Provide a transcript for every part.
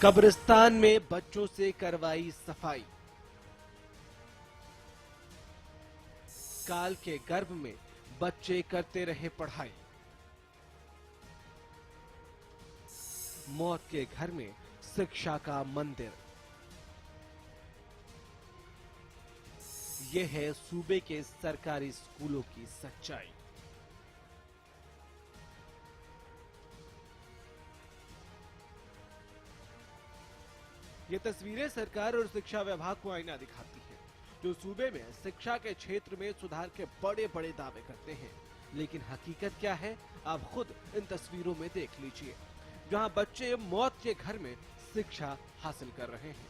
कब्रिस्तान में बच्चों से करवाई सफाई। काल के गर्भ में बच्चे करते रहे पढ़ाई। मौत के घर में शिक्षा का मंदिर। यह है सूबे के सरकारी स्कूलों की सच्चाई। ये तस्वीरें सरकार और शिक्षा विभाग को आईना दिखाती हैं, जो सूबे में शिक्षा के क्षेत्र में सुधार के बड़े बड़े दावे करते हैं। लेकिन हकीकत क्या है, आप खुद इन तस्वीरों में देख लीजिए, जहां बच्चे मौत के घर में शिक्षा हासिल कर रहे हैं।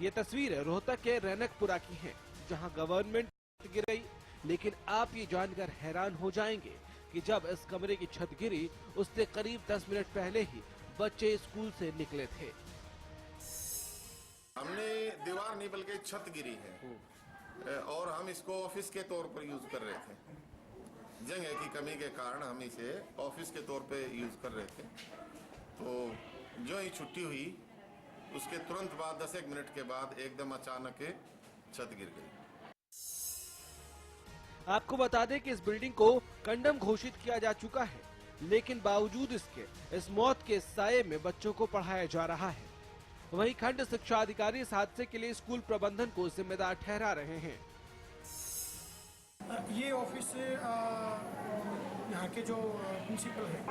ये तस्वीर रोहतक के रैनकपुरा की है, जहां गवर्नमेंट गिर गई। लेकिन आप ये जानकर हैरान हो जाएंगे कि जब इस कमरे की छत गिरी, उससे करीब 10 मिनट पहले ही बच्चे स्कूल से निकले थे। हमने दीवार नहीं बल्कि छत गिरी है और हम इसको ऑफिस के तौर पर यूज कर रहे थे। जगह की कमी के कारण हम इसे ऑफिस के तौर पे यूज कर रहे थे। तो जो ही छुट्टी हुई, उसके तुरंत बाद 10 मिनट के बाद एकदम अचानक छत गिर गई। आपको बता दें कि इस बिल्डिंग को कंडम घोषित किया जा चुका है, लेकिन बावजूद इसके इस मौत के साये में बच्चों को पढ़ाया जा रहा है। वहीं खंड शिक्षा अधिकारी इस हादसे के लिए स्कूल प्रबंधन को जिम्मेदार ठहरा रहे हैं। ये ऑफिस यहाँ के जो प्रिंसिपल हैं,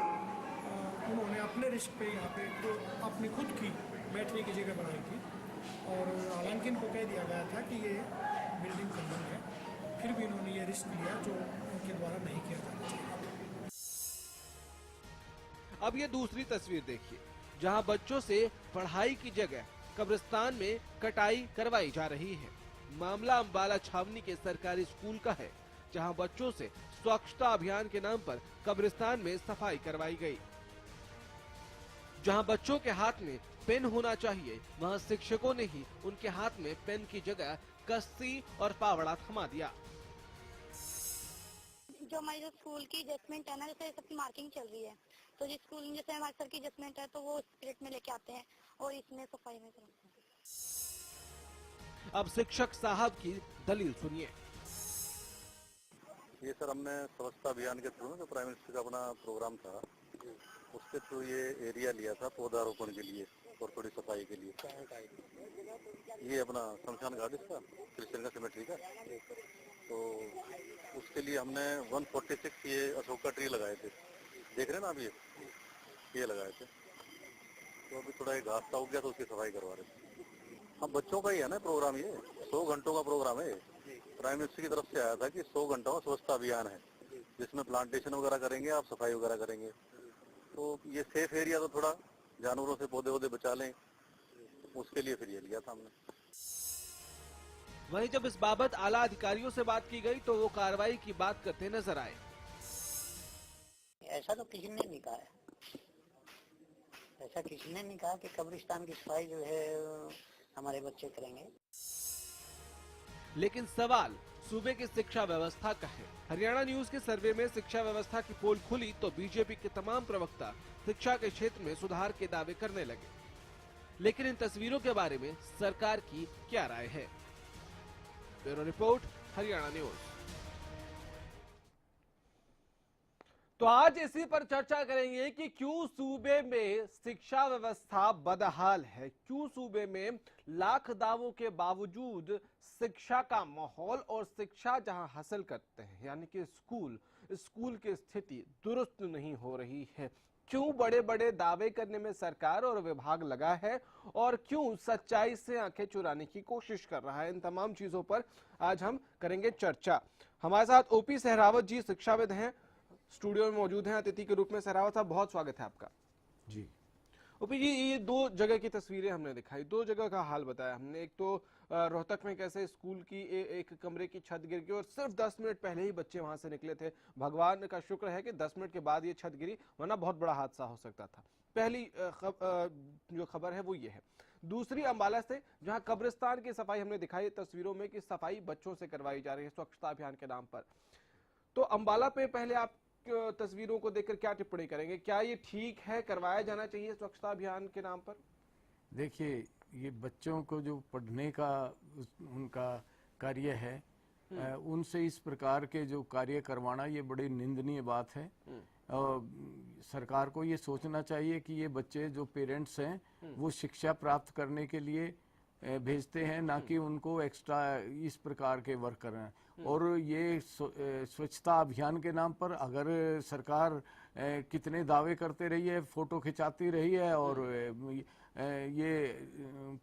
उन्होंने अपने रिस्क पे यहाँ पे तो अपनी खुद की बैठने की जगह बनाई थी और हालांकि इनको कह दिया गया था कि ये बिल्डिंग कंडम है, फिर भी इन्होंने ये रिस्क लिया जो उनके द्वारा नहीं किया जाना चाहिए। अब ये दूसरी तस्वीर देखिए, जहां बच्चों से पढ़ाई की जगह कब्रिस्तान में कटाई करवाई जा रही है। मामला अम्बाला छावनी के सरकारी स्कूल का है, जहां बच्चों से स्वच्छता अभियान के नाम पर कब्रिस्तान में सफाई करवाई गई। जहां बच्चों के हाथ में पेन होना चाहिए, वहां शिक्षकों ने ही उनके हाथ में पेन की जगह कस्सी और पावड़ा थमा दिया। जो हमारी जो स्कूल की एडजस्टमेंट है ना, जैसे सबकी मार्किंग चल रही है, तो जिस स्कूल में जैसे हमारे सर की एडजस्टमेंट है तो वो स्पिरिट में लेके आते हैं और इसमें सफाई में करते हैं। अब शिक्षक साहब की दलील सुनिए। ये सर हमने स्वच्छता अभियान के थ्रू, जो प्राइम मिनिस्टर का अपना प्रोग्राम था, उसके थ्रू ये एरिया लिया था पौधारोपण के लिए और थोड़ी सफाई के लिए। ये अपना शमशान घाट इसका क्रिश्चियन का सिमेट्री का, तो उसके लिए हमने 146 ये अशोक का ट्री लगाए थे। देख रहे हैं ना आप, ये लगाए थे। तो अभी थोड़ा घास सा हो गया तो उसकी सफाई करवा रहे थे। हम बच्चों का ही है ना प्रोग्राम, ये 100 घंटों का प्रोग्राम है। प्राइम मिनिस्टर की तरफ से आया था कि 100 घंटों का स्वच्छता अभियान है, जिसमें प्लांटेशन वगैरह करेंगे, आप सफाई वगैरह करेंगे। तो ये सेफ एरिया, तो थोड़ा जानवरों से पौधे वौधे बचा लें, उसके लिए फिर ये लिया था हमने। वहीं जब इस बाबत आला अधिकारियों से बात की गई तो वो कार्रवाई की बात करते नजर आए। ऐसा तो किसी ने नहीं कहा है, ऐसा किसी ने नहीं कहा कि कब्रिस्तान की सफाई जो है हमारे बच्चे करेंगे। लेकिन सवाल सूबे की शिक्षा व्यवस्था का है। हरियाणा न्यूज के सर्वे में शिक्षा व्यवस्था की पोल खुली तो बीजेपी के तमाम प्रवक्ता शिक्षा के क्षेत्र में सुधार के दावे करने लगे। लेकिन इन तस्वीरों के बारे में सरकार की क्या राय है? Bureau report, Haryana news. तो आज इसी पर चर्चा करेंगे कि क्यों सूबे में शिक्षा व्यवस्था बदहाल है, क्यों सूबे में लाख दावों के बावजूद शिक्षा का माहौल और शिक्षा जहां हासिल करते हैं यानी कि स्कूल की स्थिति दुरुस्त नहीं हो रही है, क्यों बड़े बड़े दावे करने में सरकार और विभाग लगा है और क्यों सच्चाई से आंखें चुराने की कोशिश कर रहा है। इन तमाम चीजों पर आज हम करेंगे चर्चा। हमारे साथ ओपी सहरावत जी शिक्षाविद हैं, स्टूडियो में मौजूद हैं अतिथि के रूप में। सहरावत साहब, बहुत स्वागत है आपका। जी। ओपी जी, ये दो जगह की तस्वीरें हमने दिखाई, दो जगह का हाल बताया हमने। एक तो रोहतक में कैसे स्कूल की एक कमरे की छत गिर गई और सिर्फ 10 मिनट पहले ही बच्चे वहां से निकले थे। भगवान का शुक्र है कि 10 मिनट के बाद ये छत गिरी, वरना बहुत बड़ा हादसा हो सकता था। पहली जो खबर है वो ये है। दूसरी अंबाला से, जहां कब्रिस्तान की सफाई हमने दिखाई तस्वीरों में कि सफाई बच्चों से करवाई जा रही है स्वच्छता अभियान के नाम पर। तो अंबाला पे पहले आप तस्वीरों को देखकर क्या टिप्पणी करेंगे? क्या ये ठीक है, करवाया जाना चाहिए स्वच्छता अभियान के नाम पर? देखिए, ये बच्चों को जो पढ़ने का उनका कार्य है, उनसे इस प्रकार के जो कार्य करवाना ये बड़ी निंदनीय बात है। और सरकार को ये सोचना चाहिए कि ये बच्चे जो पेरेंट्स हैं वो शिक्षा प्राप्त करने के लिए भेजते हैं, ना कि उनको एक्स्ट्रा इस प्रकार के वर्क कर रहे हैं। और ये स्वच्छता अभियान के नाम पर अगर सरकार कितने दावे करते रही है, फोटो खिंचाती रही है और ये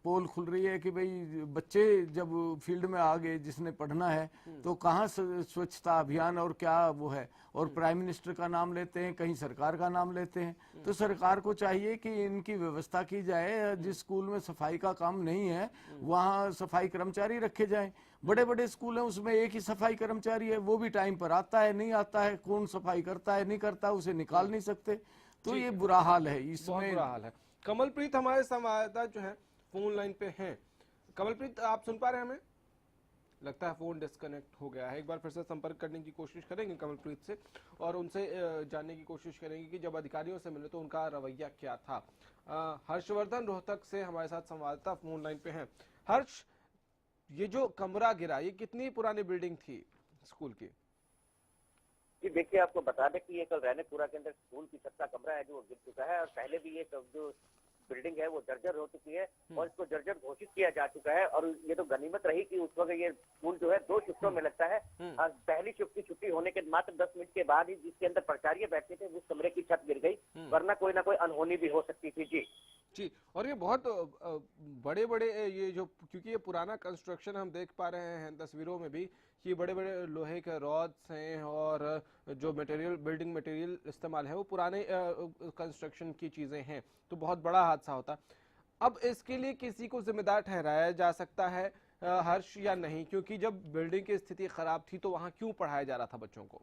पोल खुल रही है कि भाई बच्चे जब फील्ड में आ गए जिसने पढ़ना है तो कहाँ स्वच्छता अभियान और क्या वो है। और प्राइम मिनिस्टर का नाम लेते हैं, कहीं सरकार का नाम लेते हैं। तो सरकार को चाहिए कि इनकी व्यवस्था की जाए। जिस स्कूल में सफाई का काम नहीं है वहाँ सफाई कर्मचारी रखे जाएं। बड़े बड़े स्कूल हैं उसमें एक ही सफाई कर्मचारी है, वो भी टाइम पर आता है नहीं आता है, कौन सफाई करता है नहीं करता, उसे निकाल नहीं सकते। तो ये बुरा हाल है, इसमें बुरा हाल है। कमलप्रीत हमारे संवाददाता जो है फोन लाइन पे हैं। कमलप्रीत, आप सुन पा रहे हैं हमें? लगता है फोन डिस्कनेक्ट हो गया है। एक बार फिर से संपर्क करने की कोशिश करेंगे कमलप्रीत से और उनसे जानने की कोशिश करेंगे कि जब अधिकारियों से मिले तो उनका रवैया क्या था। हर्षवर्धन रोहतक से हमारे साथ संवाददाता फोन लाइन पे हैं। हर्ष, ये जो कमरा गिरा, ये कितनी पुरानी बिल्डिंग थी स्कूल की? जी देखिए, आपको बता दें कि ये कल रहनेपुरा के अंदर स्कूल की छत का कमरा है जो गिर चुका है और पहले भी ये जो बिल्डिंग है वो जर्जर हो चुकी है और इसको जर्जर घोषित किया जा चुका है। और ये तो गनीमत रही कि उस वक्त ये स्कूल जो है 2 शिफ्टों में लगता है। पहली शिफ्ट की छुट्टी होने के मात्र 10 मिनट के बाद ही जिसके अंदर प्राचार्य बैठते थे उस कमरे की छत गिर गई, वरना कोई ना कोई अनहोनी भी हो सकती थी। जी, और ये बहुत बड़े बड़े ये जो, क्योंकि ये पुराना कंस्ट्रक्शन हम देख पा रहे हैं तस्वीरों में भी, ये बड़े बड़े लोहे के रॉड्स हैं और जो मटेरियल, बिल्डिंग मटेरियल इस्तेमाल है वो पुराने कंस्ट्रक्शन की चीजें हैं, तो बहुत बड़ा हादसा होता। अब इसके लिए किसी को जिम्मेदार ठहराया जा सकता है हर्ष या नहीं? क्योंकि जब बिल्डिंग की स्थिति खराब थी तो वहां क्यों पढ़ाया जा रहा था बच्चों को?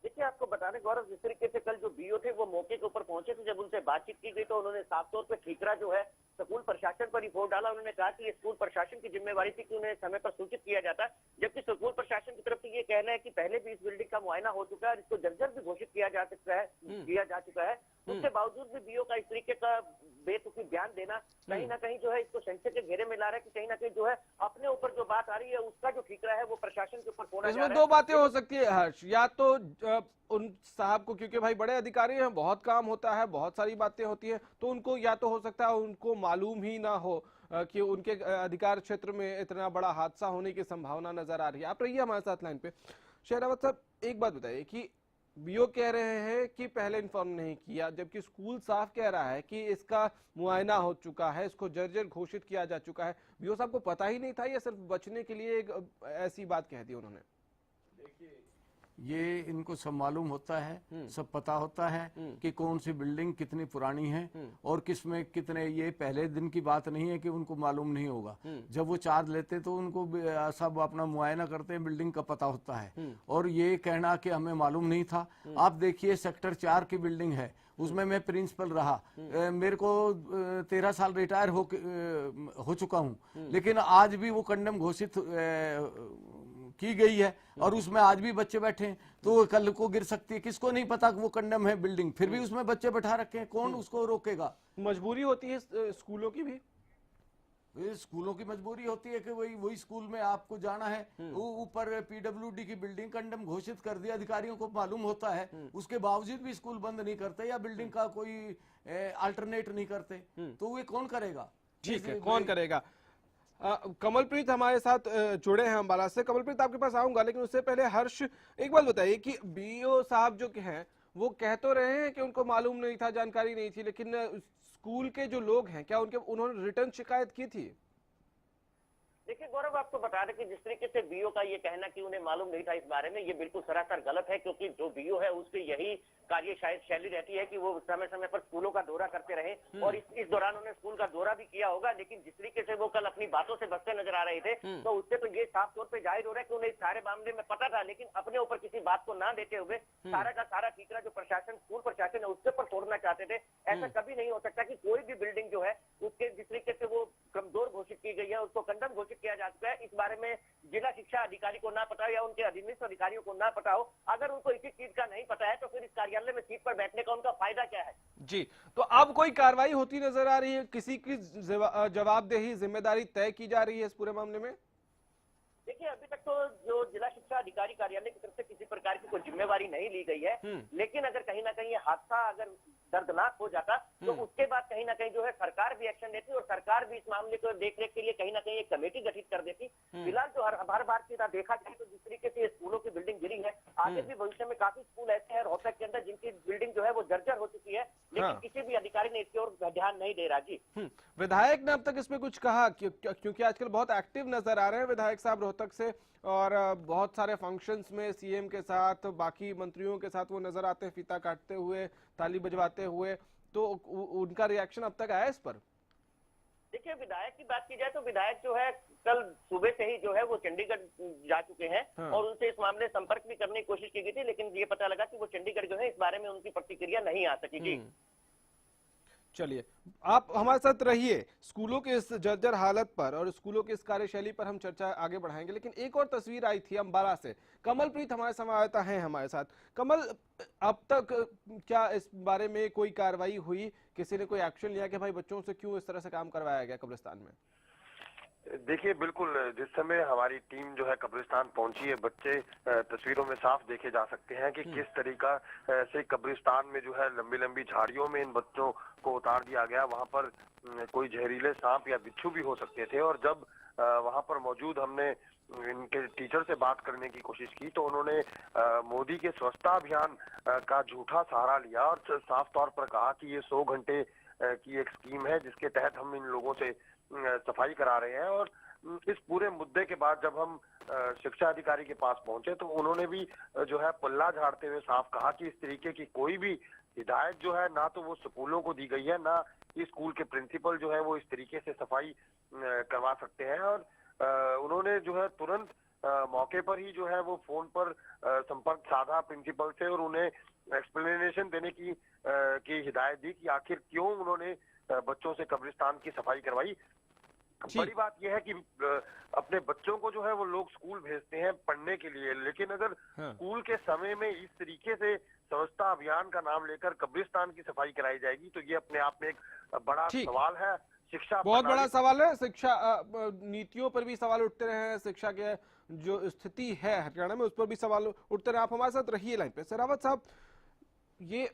देखिए, आपको बताने गौरव, जिस तरीके से कल जो बीओ थे वो मौके के ऊपर पहुंचे थे, जब उनसे बातचीत की गई तो उन्होंने साफ तौर पे ठीकरा जो है स्कूल प्रशासन पर रिपोर्ट डाला। उन्होंने कहा कि ये स्कूल प्रशासन की जिम्मेवारी थी कि उन्हें समय पर सूचित किया जाता, जबकि स्कूल प्रशासन की तरफ से ये कहना है कि पहले भी इस बिल्डिंग का मुआयना हो चुका है और इसको जर्जर भी घोषित किया जा चुका है। उसके बावजूद भी बीओ का इस तरीके का बेतुकी बयान देना कहीं ना कहीं जो है इसको संशय के घेरे में ला रहा है कि कहीं ना कहीं जो है अपने ऊपर जो बात आ रही है उसका जो ठीकरा है वो प्रशासन के ऊपर फोड़ा जा रहा है। इसमें दो बातें हो सकती है हर्ष, या तो उन साहब को, क्योंकि भाई बड़े अधिकारी हैं, बहुत काम होता है, बहुत सारी बातें होती हैं, तो उनको या तो हो सकता है उनको मालूम ही ना हो कि उनके अधिकार क्षेत्र में इतना बड़ा हादसा होने की संभावना नजर आ रही है। आप रहिए हमारे साथ लाइन पे। शेरावत साहब, एक बात बताइए कि बीओ कह रहे हैं कि पहले इन्फॉर्म नहीं किया, जबकि स्कूल साफ कह रहा है कि इसका मुआयना हो चुका है, इसको जर्जर घोषित किया जा चुका है। बीओ साहब को पता ही नहीं था या सिर्फ बचने के लिए एक ऐसी बात कह दी उन्होंने? ये इनको सब मालूम होता है, सब पता होता है कि कौन सी बिल्डिंग कितनी पुरानी है और किसमें कितने। ये पहले दिन की बात नहीं है कि उनको मालूम नहीं होगा। जब वो चार्ज लेते तो उनको सब अपना मुआयना करते हैं, बिल्डिंग का पता होता है। और ये कहना कि हमें मालूम नहीं था, आप देखिए सेक्टर 4 की बिल्डिंग है, उसमें मैं प्रिंसिपल रहा, मेरे को 13 साल रिटायर हो चुका हूँ, लेकिन आज भी वो कंडेम घोषित की गई है और उसमें आज भी बच्चे बैठे हैं। तो कल को गिर सकती है, किसको नहीं पता कि वो कंडेम है बिल्डिंग, फिर भी उसमें बच्चे बैठा रखे हैं, कौन उसको रोकेगा? मजबूरी होती है स्कूलों की भी। स्कूलों की मजबूरी होती है कि वही स्कूल में आपको जाना है, ऊपर पीडब्ल्यूडी की बिल्डिंग कंडेम घोषित कर दिया, अधिकारियों को मालूम होता है, उसके बावजूद भी स्कूल बंद नहीं करते या बिल्डिंग का कोई अल्टरनेट नहीं करते, तो वे कौन करेगा? ठीक है, कौन करेगा? कमलप्रीत हमारे साथ जुड़े हैं अंबाला से। कमलप्रीत, आपके पास आऊंगा, लेकिन उससे पहले हर्ष, एक बात बताइए कि बीओ साहब जो हैं वो कह तो रहे हैं कि उनको मालूम नहीं था, जानकारी नहीं थी, लेकिन स्कूल के जो लोग हैं क्या उन्होंने रिटर्न शिकायत की थी? देखिए गौरव, आपको बता दें कि जिस तरीके से बीओ का ये कहना कि उन्हें मालूम नहीं था इस बारे में, ये बिल्कुल सरासर गलत है, क्योंकि जो बीओ है उसकी यही कार्य शायद शैली रहती है कि वो समय समय पर स्कूलों का दौरा करते रहे, और इस दौरान उन्होंने स्कूल का दौरा भी किया होगा। लेकिन जिस तरीके से वो कल अपनी बातों से बचते नजर आ रहे थे, तो उससे तो ये साफ तौर पर जाहिर हो रहा है कि उन्हें इस सारे मामले में पता था, लेकिन अपने ऊपर किसी बात को ना देते हुए सारा का सारा ठीकरा जो प्रशासन, स्कूल प्रशासन है, उसके ऊपर छोड़ना चाहते थे। ऐसा कभी नहीं हो सकता कि कोई भी बिल्डिंग जो है उसके जिस तरीके से वो कमजोर घोषित की गई है, उसको कंडम घोषित किया जा चुका है, इस बारे में जिला शिक्षा अधिकारी को ना पता हो या उनके अधीनस्थ अधिकारियों को ना पता हो। अगर उनको इसी चीज का नहीं पता है तो फिर इस कार्यालय में सीट पर बैठने का उनका फायदा क्या है? जी, तो अब कोई कार्रवाई होती नजर आ रही है? किसी की जवाबदेही, जिम्मेदारी तय की जा रही है इस पूरे मामले में? देखिए, अभी तक तो जो जिला शिक्षा अधिकारी कार्यालय की तरफ से किसी प्रकार की कोई जिम्मेवारी नहीं ली गई है, लेकिन अगर कहीं ना कहीं ये हादसा अगर दर्दनाक हो जाता तो उसके बाद कहीं ना कहीं जो है सरकार भी एक्शन लेती और सरकार भी इस मामले को देखरेख के लिए कहीं ना कहीं एक कमेटी गठित कर देती। फिलहाल जो हर बार की तरह देखा जाए तो जिस तरीके से स्कूलों की बिल्डिंग गिरी है, आगे भी भविष्य में काफी स्कूल ऐसे हैं रोहतक के अंदर जिनकी बिल्डिंग जो है वो जर्जर हो चुकी है, लेकिन किसी भी अधिकारी ने इसकी ओर ध्यान नहीं दे रहा। जी, विधायक ने अब तक इसमें कुछ कहा? क्योंकि आजकल बहुत एक्टिव नजर आ रहे हैं विधायक साहब रोहतक से, और बहुत सारे फंक्शंस में सीएम के साथ, बाकी मंत्रियों के साथ वो नजर आते हैं फीता काटते हुए, ताली बजवाते हुए, तो उनका रिएक्शन अब तक आया इस पर? देखिए, विधायक की बात की जाए तो विधायक जो है कल सुबह से ही जो है वो चंडीगढ़ जा चुके हैं, और उनसे इस मामले संपर्क भी करने की कोशिश की गई थी, लेकिन ये पता लगा कि वो चंडीगढ़ जो है इस बारे में उनकी प्रतिक्रिया नहीं आ सकी। जी चलिए, आप हमारे साथ रहिए। स्कूलों के इस जर्जर हालत पर और स्कूलों की इस कार्यशैली पर हम चर्चा आगे बढ़ाएंगे, लेकिन एक और तस्वीर आई थी अंबाला से। कमलप्रीत हमारे संवाददाता हैं हमारे साथ। कमल, अब तक क्या इस बारे में कोई कार्रवाई हुई? किसी ने कोई एक्शन लिया कि भाई बच्चों से क्यों इस तरह से काम करवाया गया कब्रिस्तान में? देखिए, बिल्कुल जिस समय हमारी टीम जो है कब्रिस्तान पहुंची है, बच्चे तस्वीरों में साफ देखे जा सकते हैं कि किस तरीका से कब्रिस्तान में जो है लंबी लंबी झाड़ियों में इन बच्चों को उतार दिया गया। वहां पर कोई जहरीले सांप या बिच्छू भी हो सकते थे, और जब वहां पर मौजूद हमने इनके टीचर से बात करने की कोशिश की तो उन्होंने मोदी के स्वच्छता अभियान का झूठा सहारा लिया और साफ तौर पर कहा कि ये 100 घंटे की एक स्कीम है जिसके तहत हम इन लोगों से सफाई करा रहे हैं। और इस पूरे मुद्दे के बाद जब हम शिक्षा अधिकारी के पास पहुंचे तो उन्होंने भी जो है पल्ला झाड़ते हुए साफ कहा कि इस तरीके की कोई भी हिदायत जो है ना तो वो स्कूलों को दी गई है, ना इस स्कूल के प्रिंसिपल जो है वो इस तरीके से सफाई करवा सकते हैं। और उन्होंने जो है तुरंत मौके पर ही जो है वो फोन पर संपर्क साधा प्रिंसिपल से और उन्हें एक्सप्लेनेशन देने की हिदायत दी कि आखिर क्यों उन्होंने बच्चों से कब्रिस्तान की सफाई करवाई। बड़ी बात यह है कि अपने बच्चों को जो है वो लोग स्कूल भेजते हैं पढ़ने के लिए, लेकिन अगर स्कूल के समय में इस तरीके से स्वच्छता अभियान का नाम लेकर कब्रिस्तान की सफाई कराई जाएगी तो ये अपने आप में एक बड़ा सवाल है। शिक्षा बहुत बड़ा सवाल है। शिक्षा नीतियों पर भी सवाल उठते रहे हैं, शिक्षा के जो स्थिति है हरियाणा में उस पर भी सवाल उठते रहे। आप हमारे साथ रहिए लाइन पे। शेरावत साहब, ये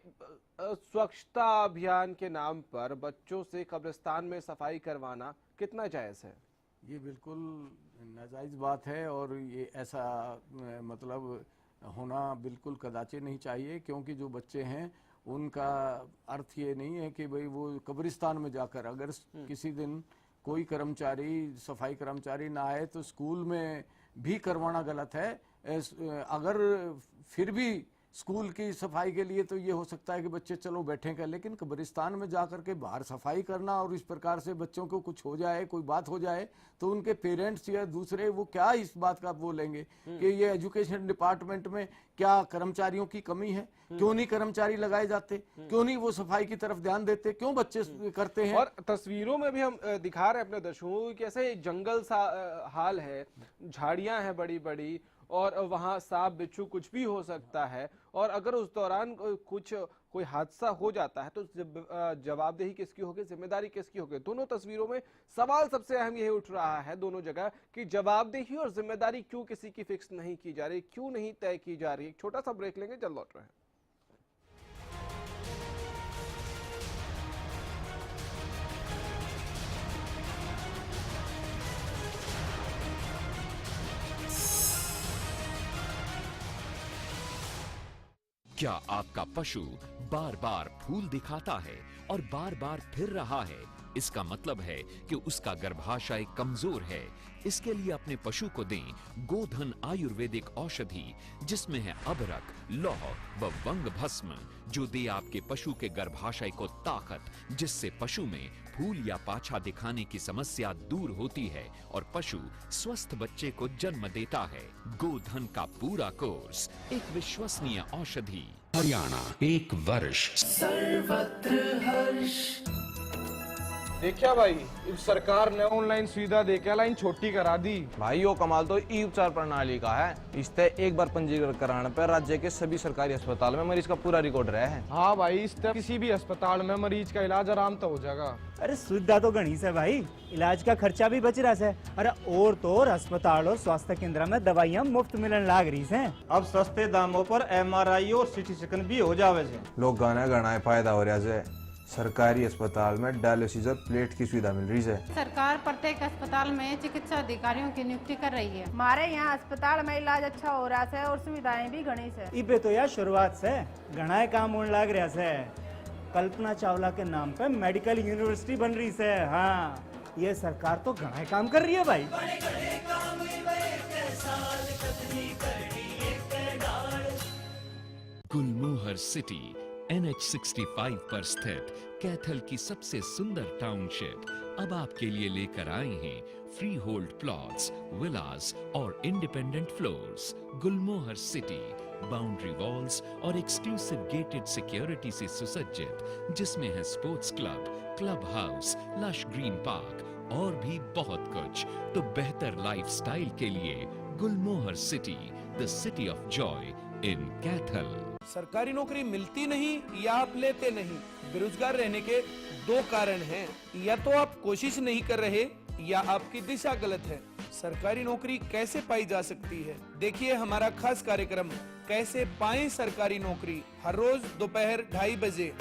स्वच्छता अभियान के नाम पर बच्चों से कब्रिस्तान में सफाई करवाना कितना जायज है? ये बिल्कुल नाजायज बात है और ये ऐसा मतलब होना बिल्कुल कदाचे नहीं चाहिए, क्योंकि जो बच्चे हैं उनका अर्थ ये नहीं है कि भाई वो कब्रिस्तान में जाकर, अगर किसी दिन कोई कर्मचारी, सफाई कर्मचारी ना आए तो स्कूल में भी करवाना गलत है। अगर फिर भी स्कूल की सफाई के लिए तो ये हो सकता है कि बच्चे चलो बैठेंगे, लेकिन कब्रिस्तान में जाकर के बाहर सफाई करना और इस प्रकार से बच्चों को कुछ हो जाए, कोई बात हो जाए तो उनके पेरेंट्स या दूसरे वो क्या इस बात का बोलेंगे कि ये एजुकेशन डिपार्टमेंट में क्या कर्मचारियों की कमी है? क्यों नहीं कर्मचारी लगाए जाते? क्यों नहीं वो सफाई की तरफ ध्यान देते? क्यों बच्चे करते हैं? और तस्वीरों में भी हम दिखा रहे हैं अपने दर्शकों कैसे जंगल सा हाल है, झाड़ियां हैं बड़ी बड़ी, और वहां सांप बिच्छू कुछ भी हो सकता है, और अगर उस दौरान कोई हादसा हो जाता है तो जवाबदेही किसकी होगी, जिम्मेदारी किसकी होगी? दोनों तस्वीरों में सवाल सबसे अहम यही उठ रहा है दोनों जगह कि जवाबदेही और जिम्मेदारी क्यों किसी की फिक्स नहीं की जा रही, क्यों नहीं तय की जा रही। एक छोटा सा ब्रेक लेंगे, जल्द लौट रहे हैं। क्या आपका पशु बार बार फूल दिखाता है और बार बार फिर रहा है इसका मतलब है कि उसका गर्भाशय कमजोर है। इसके लिए अपने पशु को दें गोधन आयुर्वेदिक औषधि, जिसमें है अबरक, लौह व वंग भस्म, जो दे आपके पशु के गर्भाशय को ताकत, जिससे पशु में फूल या पाछा दिखाने की समस्या दूर होती है और पशु स्वस्थ बच्चे को जन्म देता है। गोधन का पूरा कोर्स, एक विश्वसनीय औषधि। हरियाणा 1 वर्ष सर्वत्र हर्ष। देखिया भाई, इस सरकार ने ऑनलाइन सुविधा देके लाइन छोटी करा दी। भाई वो कमाल तो ई उपचार प्रणाली का है। इससे एक बार पंजीकरण कराने पर राज्य के सभी सरकारी अस्पताल में मरीज का पूरा रिकॉर्ड रहा है। हाँ भाई, इससे किसी भी अस्पताल में मरीज का इलाज आराम तो हो जाएगा। अरे सुविधा तो गणी से भाई, इलाज का खर्चा भी बच रहा है। अरे और तो और अस्पताल और स्वास्थ्य केंद्र में दवाइयाँ मुफ्त मिलने लाग रही है। अब सस्ते दामों पर MRI और CT स्कैन भी हो जावे से। लोग गाना गणाए फायदा हो रहा है। सरकारी अस्पताल में डायलिसिस और प्लेट की सुविधा मिल रही है। सरकार प्रत्येक अस्पताल में चिकित्सा अधिकारियों की नियुक्ति कर रही है। हमारे यहाँ अस्पताल में इलाज अच्छा हो रहा है और सुविधाएं भी घनी है। इबे तो यार शुरुआत से घना काम होने लग रहा है। कल्पना चावला के नाम पे मेडिकल यूनिवर्सिटी बन रही है। हाँ, ये सरकार तो घना काम कर रही है भाई। गुलमोहर सिटी NH65 पर स्थित कैथल की सबसे सुंदर टाउनशिप अब आपके लिए लेकर आए हैं फ्री होल्ड प्लॉट्स, विलास और independent floors. Gulmohar city boundary walls और एक्सक्लूसिव गेटेड सिक्योरिटी से सुसज्जित, जिसमें है sports club, club house, lush green park और भी बहुत कुछ। तो बेहतर लाइफस्टाइल के लिए Gulmohar city, the city of joy in Kaithal. सरकारी नौकरी मिलती नहीं या आप लेते नहीं। बेरोजगार रहने के 2 कारण हैं, या तो आप कोशिश नहीं कर रहे या आपकी दिशा गलत है। सरकारी नौकरी कैसे पाई जा सकती है, देखिए हमारा खास कार्यक्रम कैसे पाएं सरकारी नौकरी, हर रोज दोपहर 2:30 बजे।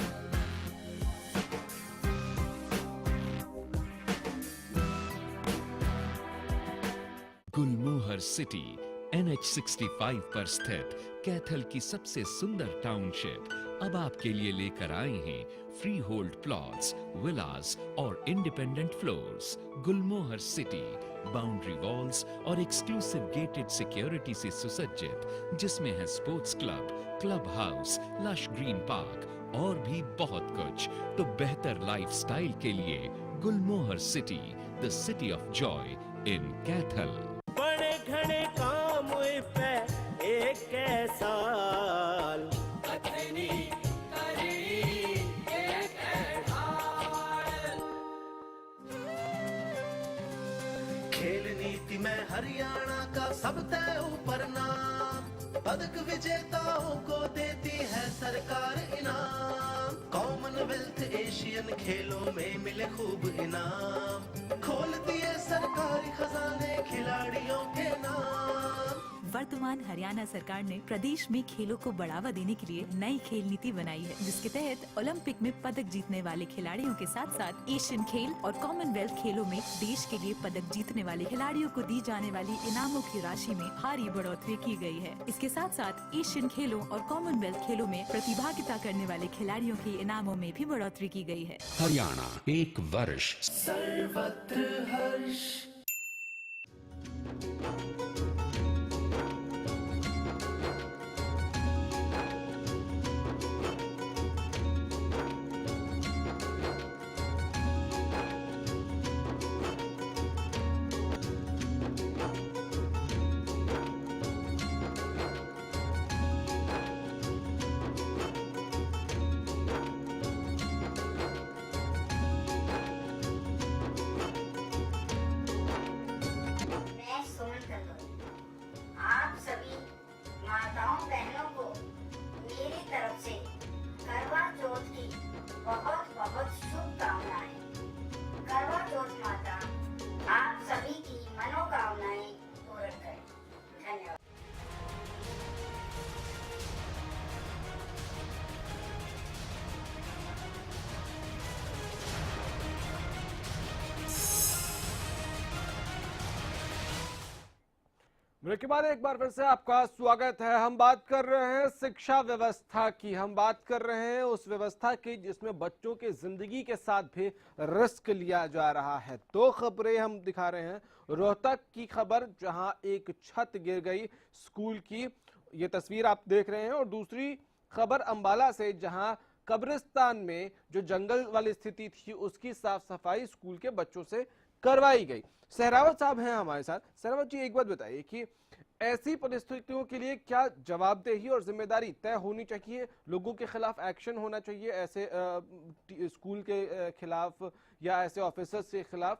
गुलमोहर सिटी NH65 पर स्थित कैथल की सबसे सुंदर टाउनशिप अब आपके लिए लेकर आए हैं फ्री होल्ड प्लॉट्स, विलास और independent floors. Gulmohar city boundary walls और एक्सक्लूसिव गेटेड सिक्योरिटी से सुसज्जित, जिसमें है sports club, club house, lush green park और भी बहुत कुछ। तो बेहतर लाइफस्टाइल के लिए Gulmohar city, the city of joy in Kaithal. बड़े घने काम पे एक साल खेल नीति में हरियाणा का सबसे ऊपर नाम, पदक विजेताओं को देती है सरकार इनाम। कॉमनवेल्थ एशियन खेलों में मिले खूब इनाम, खोल दिए सरकारी खजाने खिलाड़ियों के नाम। वर्तमान हरियाणा सरकार ने प्रदेश में खेलों को बढ़ावा देने के लिए नई खेल नीति बनाई है, जिसके तहत ओलंपिक में पदक जीतने वाले खिलाड़ियों के साथ साथ एशियन खेल और कॉमनवेल्थ खेलों में देश के लिए पदक जीतने वाले खिलाड़ियों को दी जाने वाली इनामों की राशि में भारी बढ़ोतरी की गई है। इसके साथ साथ एशियन खेलों और कॉमनवेल्थ खेलों में प्रतिभागिता करने वाले खिलाड़ियों के इनामों में भी बढ़ोतरी की गई है। हरियाणा 1 वर्ष सर्वत्र हर्ष। ब्रेक के बाद एक बार फिर से आपका स्वागत है। हम बात कर रहे हैं शिक्षा व्यवस्था की, हम बात कर रहे हैं उस व्यवस्था की जिसमें बच्चों के जिंदगी के साथ भी रिस्क लिया जा रहा है। दो खबरें हम दिखा रहे हैं। रोहतक की खबर जहां एक छत गिर गई स्कूल की, ये तस्वीर आप देख रहे हैं, और दूसरी खबर अंबाला से जहां कब्रिस्तान में जो जंगल वाली स्थिति थी उसकी साफ सफाई स्कूल के बच्चों से करवाई गई। सहरावत साहब हैं हमारे साथ। सहरावत जी, एक बात बताइए कि ऐसी परिस्थितियों के लिए क्या जवाबदेही और जिम्मेदारी तय होनी चाहिए? लोगों के खिलाफ एक्शन होना चाहिए ऐसे स्कूल के खिलाफ या ऐसे ऑफिसर्स के खिलाफ?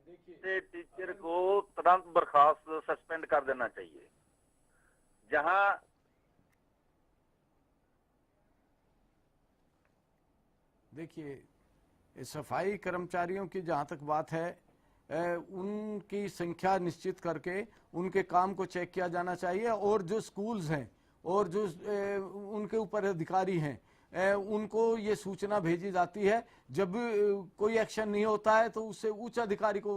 देखिए, टीचर को तुरंत बर्खास्त सस्पेंड कर देना चाहिए। जहां देखिए, सफाई कर्मचारियों की जहाँ तक बात है, उनकी संख्या निश्चित करके उनके काम को चेक किया जाना चाहिए, और जो स्कूल्स हैं और जो उनके ऊपर अधिकारी हैं उनको ये सूचना भेजी जाती है। जब कोई एक्शन नहीं होता है तो उससे उच्च अधिकारी को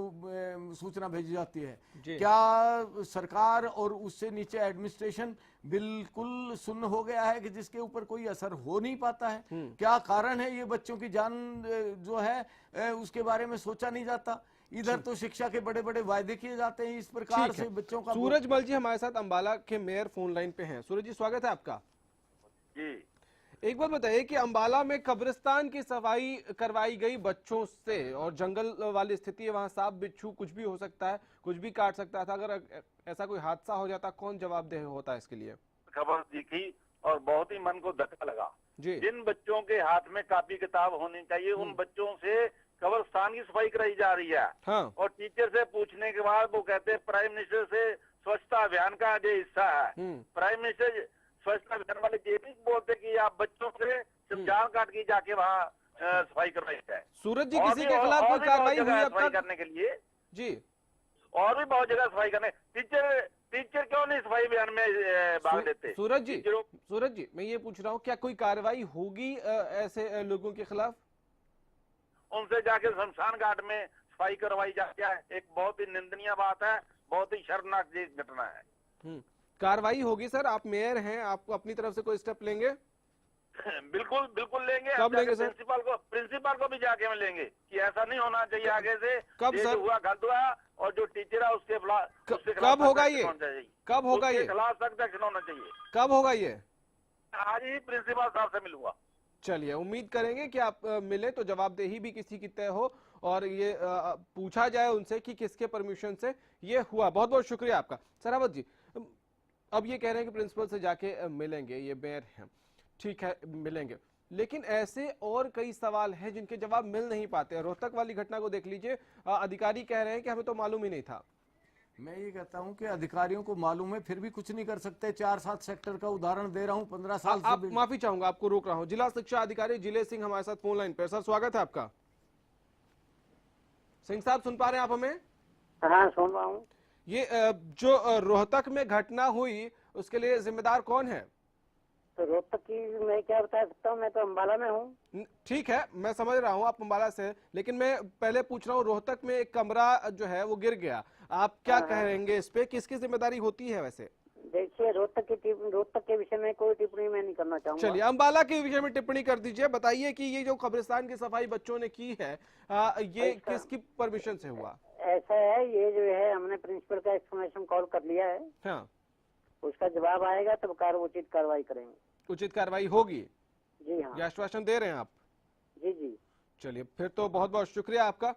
सूचना भेजी जाती है। क्या सरकार और उससे नीचे एडमिनिस्ट्रेशन बिल्कुल सुन्न हो गया है कि जिसके ऊपर कोई असर हो नहीं पाता है? क्या कारण है? ये बच्चों की जान जो है उसके बारे में सोचा नहीं जाता। इधर तो शिक्षा के बड़े बड़े वायदे किए जाते हैं, इस प्रकार से बच्चों का। सूरज मल जी हमारे साथ अंबाला के मेयर फोन लाइन पे हैं। सूरज जी, स्वागत है आपका जी। एक बात बताइए कि अंबाला में कब्रिस्तान की सफाई करवाई गई बच्चों से, और जंगल वाली स्थिति है, वहां सांप बिच्छू कुछ भी हो सकता है, कुछ भी काट सकता था। अगर ऐसा कोई हादसा हो जाता, कौन जवाबदेह होता है इसके लिए? खबर दिखी और बहुत ही मन को धक्का लगा। जिन बच्चों के हाथ में कॉपी किताब होनी चाहिए उन बच्चों से कब्रिस्तान की सफाई कराई जा रही है। और टीचर से पूछने के बाद वो कहते हैं प्राइम मिनिस्टर से स्वच्छता अभियान का ये हिस्सा है। प्राइम मिनिस्टर स्वच्छता अभियान वाले ये भी बोलते कि आप बच्चों से शमशान घाट की जाके वहाँ सफाई करवाई जाए। सूरज जी, किसी के खिलाफ कोई कार्रवाई हुई अब तक करने के लिए? जी, और भी बहुत जगह सफाई करने। टीचर क्यों नहीं सफाई अभियान में भाग लेते? सूरज जी, मैं ये पूछ रहा हूँ, क्या कोई कार्रवाई होगी ऐसे लोगों के खिलाफ? उनसे जाके शमशान घाट में सफाई करवाई जाती है। एक बहुत ही निंदनीय बात है, बहुत ही शर्मनाक घटना है। कार्रवाई होगी सर? आप मेयर हैं, आप अपनी तरफ से कोई स्टेप लेंगे? बिल्कुल बिल्कुल लेंगे। कब लेंगे सर? प्रिंसिपल को भी जाके में लेंगे कि ऐसा नहीं होना चाहिए आगे से। कब सर? हुआ गलत हुआ, और जो टीचर है उसके खिलाफ कब होगा ये? कब होगा ये? खिलाफ सख्त एक्शन होना चाहिए। कब होगा ये? आज ही प्रिंसिपल साहब से मिलूंगा। चलिए, उम्मीद करेंगे कि आप मिले तो जवाबदेही भी किसी की तय हो और ये पूछा जाए उनसे कि किसके परमिशन से ये हुआ। बहुत बहुत शुक्रिया आपका। सहरावत जी, अब ये कह रहे हैं कि प्रिंसिपल से जाके मिलेंगे, ये मेयर हैं, ठीक है मिलेंगे, लेकिन ऐसे और कई सवाल हैं जिनके जवाब मिल नहीं पाते। रोहतक वाली घटना को देख लीजिए, अधिकारी कह रहे हैं कि हमें तो मालूम ही नहीं था। मैं ये कहता हूं कि अधिकारियों को मालूम है फिर भी कुछ नहीं कर सकते। 4-7 सेक्टर का उदाहरण दे रहा हूं, 15 साल से। आप माफी चाहूंगा, आपको रोक रहा हूं। जिला शिक्षा अधिकारी जिले सिंह हमारे साथ फोन लाइन पर। सर, स्वागत है आपका। सिंह साहब, सुन पा रहे हैं आप हमें? हाँ, सुन रहा हूँ। ये जो रोहतक में घटना हुई उसके लिए जिम्मेदार कौन है? तो रोहतक की मैं क्या बता सकता हूँ, मैं तो अंबाला में हूँ। ठीक है, मैं समझ रहा हूँ आप अंबाला से, लेकिन मैं पहले पूछ रहा हूँ, रोहतक में एक कमरा जो है वो गिर गया, आप क्या कहेंगे इस पे? किसकी जिम्मेदारी होती है वैसे? देखिए, रोहतक के विषय में कोई टिप्पणी मैं नहीं करना चाहूंगा। चलिए, अंबाला के विषय में टिप्पणी कर दीजिए। बताइए कि ये जो कब्रिस्तान की सफाई बच्चों ने की है, ये किसकी परमिशन से हुआ? ऐसा है, ये जो है हमने प्रिंसिपल का एक्सप्लेनेशन कॉल कर लिया है। हाँ, उसका जवाब आएगा तब उचित कार्रवाई करेंगे। उचित कार्रवाई होगी? जी हाँ। ये आश्वासन दे रहे हैं आप? जी जी। चलिए, फिर तो बहुत बहुत शुक्रिया आपका,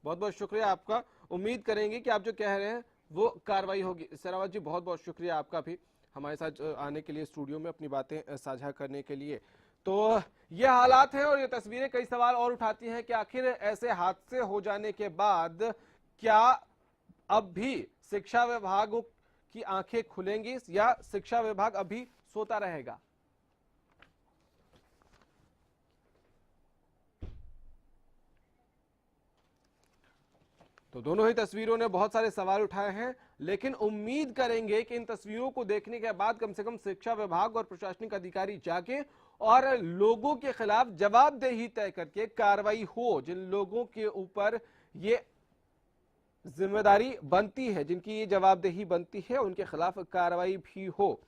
बहुत बहुत शुक्रिया आपका। उम्मीद करेंगे कि आप जो कह रहे हैं वो कार्रवाई होगी। सहरावत जी, बहुत बहुत शुक्रिया आपका भी हमारे साथ आने के लिए, स्टूडियो में अपनी बातें साझा करने के लिए। तो ये हालात हैं और ये तस्वीरें कई सवाल और उठाती हैं कि आखिर ऐसे हादसे हो जाने के बाद क्या अब भी शिक्षा विभाग की आंखें खुलेंगी या शिक्षा विभाग अभी सोता रहेगा? तो दोनों ही तस्वीरों ने बहुत सारे सवाल उठाए हैं, लेकिन उम्मीद करेंगे कि इन तस्वीरों को देखने के बाद कम से कम शिक्षा विभाग और प्रशासनिक अधिकारी जाके और लोगों के खिलाफ जवाबदेही तय करके कार्रवाई हो। जिन लोगों के ऊपर ये जिम्मेदारी बनती है, जिनकी ये जवाबदेही बनती है, उनके खिलाफ कार्रवाई भी हो।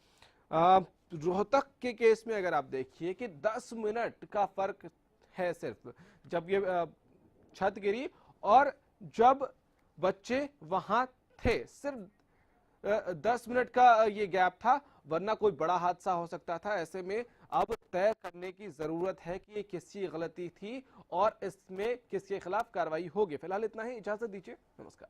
रोहतक के केस में अगर आप देखिए कि 10 मिनट का फर्क है सिर्फ, जब ये छत गिरी और जब बच्चे वहां थे, सिर्फ 10 मिनट का ये गैप था, वरना कोई बड़ा हादसा हो सकता था। ऐसे में अब तय करने की जरूरत है कि ये किसकी गलती थी और इसमें किसके खिलाफ कार्रवाई होगी। फिलहाल इतना ही, इजाजत दीजिए, नमस्कार।